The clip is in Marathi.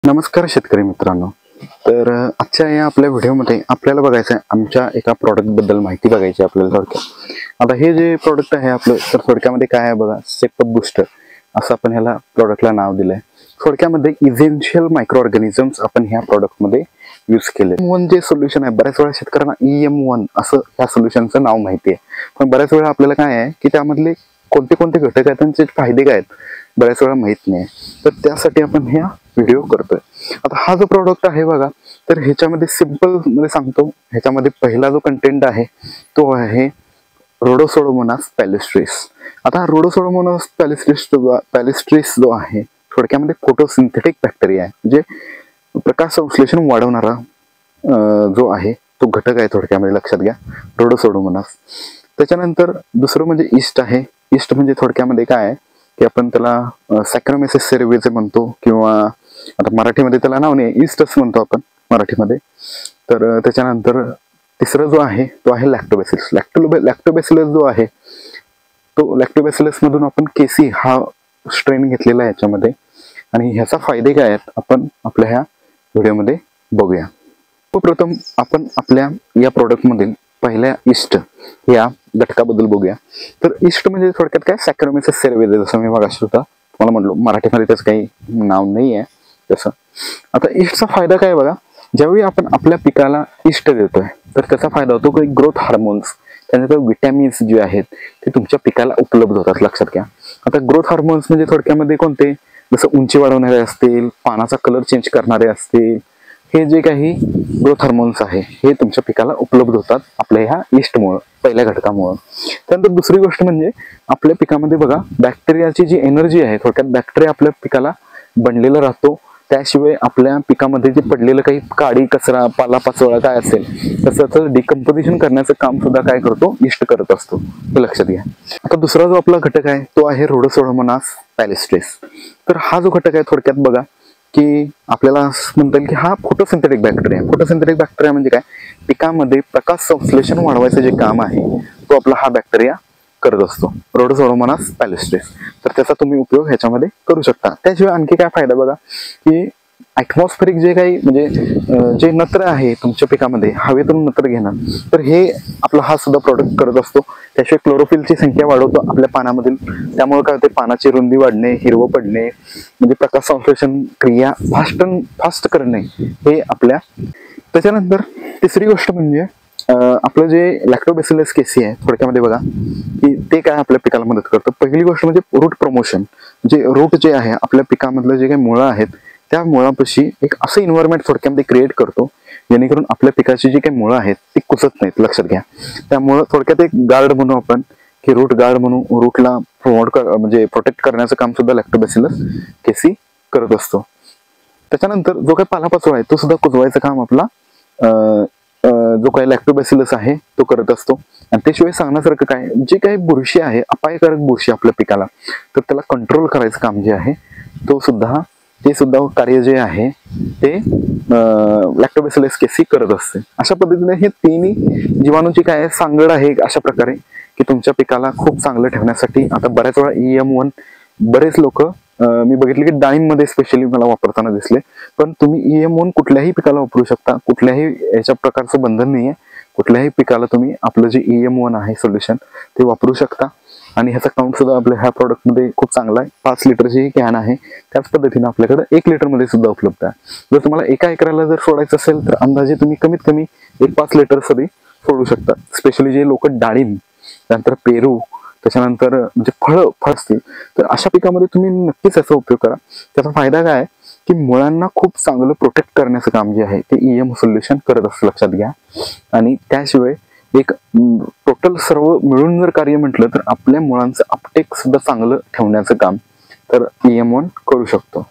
नमस्कार शेतकरी मित्रांनो। तर आजच्या या आपल्या व्हिडिओमध्ये आपल्याला बघायचं आहे आमच्या एका प्रॉडक्ट बद्दल माहिती बघायची आपल्याला थोडक्यात। आता हे जे प्रॉडक्ट आहे आपलं तर थोडक्यामध्ये काय आहे बघा, सेटअप बूस्टर असं आपण ह्याला प्रॉडक्टला नाव दिलंय। थोडक्यामध्ये इसेन्शियल मायक्रो ऑर्गॅनिझम्स आपण ह्या प्रॉडक्टमध्ये यूज केले। EM1 जे सोल्युशन आहे, बऱ्याच वेळा शेतकऱ्यांना EM1 असं ह्या सोल्युशनचं नाव माहिती आहे, पण बऱ्याच वेळा आपल्याला काय आहे की त्यामधले कोणते कोणते घटक आहेत त्यांचे फायदे काय आहेत बऱ्याच वेळा माहित नाही। तर त्यासाठी आपण ह्या व्हिडिओ करतोय। आता हा जो प्रोडक्ट आहे बघा, तर ह्याच्यामध्ये सिंपल मध्ये सांगतो, ह्याच्यामध्ये पहिला जो कंटेंट आहे तो आहे रोडोसोडोमोनास पॅलेस्ट्रिस। आता रोडोसोडोमोनास पॅलेस्ट्रिस जो आहे थोडक्यामध्ये फोटोसिंथेटिक बॅक्टेरिया आहे, म्हणजे प्रकाश संश्लेषण वाढवणारा जो आहे तो घटक आहे थोडक्यामध्ये, लक्षात घ्या रोडोसोडोमोनास। त्याच्यानंतर दुसरं म्हणजे ईस्ट आहे। ईस्ट म्हणजे थोडक्यामध्ये काय आहे की आपण त्याला सॅक्रमेसिस सेरेविस म्हणतो, किंवा आता मराठीमध्ये त्याला नाव नाही, ईस्टच म्हणतो आपण मराठीमध्ये। तर त्याच्यानंतर तिसरा जो आहे तो आहे लॅक्टोबॅसिलस। लॅक्टोबॅसिलस जो आहे तो लॅक्टोबॅसिलस मधून आपण केसी हा स्ट्रेन घेतलेला आहे याच्यामध्ये, आणि ह्याचा फायदे काय आहेत आपण आपल्या ह्या व्हिडिओमध्ये बघूया। प्रथम आपण आपल्या या प्रोडक्ट मधील पहिल्या ईस्ट या घटकाबद्दल बघूया। तर ईस्ट म्हणजे थोडक्यात काय, सॅक्रमेसिस सेरेविस, जसं मी मगाशी सुद्धा तुम्हाला म्हटलो, मराठीमध्ये त्याचं काही नाव नाही आहे तसं। आता ईस्टचा फायदा काय बघा, ज्यावेळी आपण आपल्या पिकाला ईस्ट देतोय तर त्याचा फायदा होतो की ग्रोथ हार्मोन्स, त्यानंतर विटॅमिन्स जे आहेत ते तुमच्या पिकाला उपलब्ध होतात, लक्षात घ्या। आता ग्रोथ हार्मोन्स म्हणजे थोडक्यामध्ये कोणते, जसं उंची वाढवणारे असतील, पानाचा कलर चेंज करणारे असतील, हे जे काही ग्रोथ हार्मोन्स आहे हे तुमच्या पिकाला उपलब्ध होतात आपल्या ह्या ईस्टमुळे, पहिल्या घटकामुळे। त्यानंतर दुसरी गोष्ट म्हणजे आपल्या पिकामध्ये बघा बॅक्टेरियाची जी एनर्जी आहे, थोडक्यात बॅक्टेरिया आपल्या पिकाला बनलेला राहतो। त्याशिवाय आपल्या पिकामध्ये जे पडलेलं काही काडी कचरा पालापाचोळा काय असेल त्याचं डिकम्पोजिशन करण्याचं काम सुद्धा काय करतो, ईस्ट करत असतो, हे लक्षात घ्या। आता दुसरा जो आपला घटक आहे तो आहे रोडोसोडोमोनास पॅलेस्ट्रिस। तर हा जो घटक आहे थोडक्यात बघा की आपल्याला म्हणता येईल की हा फोटोसिंथेटिक बॅक्टेरिया। फोटोसिंथेटिक बॅक्टेरिया म्हणजे काय, पिकामध्ये प्रकाश संश्लेषण वाढवायचं जे काम आहे तो आपला हा बॅक्टेरिया करत असतो, रोडोसोडोमोनास पॅलेस्ट्रिस। तर त्याचा तुम्ही उपयोग ह्याच्यामध्ये करू शकता। त्याशिवाय आणखी काय फायदा बघा की ॲटमॉस्फेरिक जे काही म्हणजे जे नत्र आहे तुमच्या पिकामध्ये, हवेतून नत्र घेणं, तर हे आपला हा सुद्धा प्रोडक्ट करत असतो। त्याशिवाय क्लोरोफिलची संख्या वाढवतो आपल्या पानामधील, त्यामुळे काय होते, पानाची रुंदी वाढणे, हिरवं पडणे, म्हणजे प्रकाश संश्लेषण क्रिया फास्ट करणे हे आपल्या। त्याच्यानंतर तिसरी गोष्ट म्हणजे आपलं जे लॅक्टोबॅसिलस केसी आहे थोडक्यामध्ये बघा की ते काय आपल्या पिकाला मदत करतं। पहिली गोष्ट म्हणजे रूट प्रमोशन, जे रूट जे आहे आपल्या पिकामधलं जे काही मुळं आहेत त्या मुळापाशी एक असं इन्व्हायरमेंट थोडक्यामध्ये क्रिएट करतो जेणेकरून आपल्या पिकाची जी काही मुळं आहेत ती कुसत नाहीत, लक्षात घ्या। त्यामुळं थोडक्यात एक गार्ड म्हणू आपण, की रूट गार्ड म्हणून रूटला म्हणजे प्रोटेक्ट करण्याचं काम सुद्धा लॅक्टोबॅसिलस केसी करत असतो। त्याच्यानंतर जो काही पालापाचोळा आहे तो सुद्धा कुजवायचं काम आपला जो काही लॅक्टोबॅसिलस आहे तो करत असतो। आणि त्याशिवाय सांगण्यासारखं काय, जे काही बुरशी आहे, अपायकारक बुरशी आपल्या पिकाला, तर त्याला कंट्रोल करायचं काम जे आहे ते सुद्धा कार्य जे आहे ते लॅक्टोबॅसिलस केसी करत असते। अशा पद्धतीने हे तिन्ही जीवाणूची काय सांगड आहे अशा प्रकारे की तुमच्या पिकाला खूप चांगलं ठेवण्यासाठी। आता बऱ्याच वेळा EM1 बरेच लोक मी बघितले की डाळिंबमध्ये स्पेशली मला वापरताना दिसले, पण तुम्ही EM1 कुठल्याही पिकाला वापरू शकता, कुठल्याही याच्या प्रकारचं बंधन नाहीये। कुठल्याही पिकाला तुम्ही आपलं जे EM1 आहे सोल्युशन ते वापरू शकता, आणि ह्याचा काउंट सुद्धा आपल्या ह्या प्रोडक्टमध्ये खूप चांगला आहे। 5 लिटरची ही कॅन आहे, त्याच पद्धतीने आपल्याकडे 1 लिटरमध्ये सुद्धा उपलब्ध आहे। जर तुम्हाला एका एकराला जर सोडायचं असेल तर अंदाजे तुम्ही कमीत कमी 5 लिटर तरी सोडू शकता। स्पेशली जे लोक डाळिंब, त्यानंतर पेरू, त्याच्यानंतर म्हणजे फळ असतील तर अशा पिकामध्ये तुम्ही नक्कीच याचा उपयोग करा। त्याचा फायदा काय की मुळांना खूप चांगलं प्रोटेक्ट करण्याचं काम जे आहे ते EM सोल्युशन करत असतं, लक्षात घ्या। आणि त्याशिवाय एक टोटल सर्व मिळून जर कार्य म्हटलं तर आपल्या मुळांचं अपटेक सुद्धा चांगलं ठेवण्याचं काम तर EM1 करू शकतो।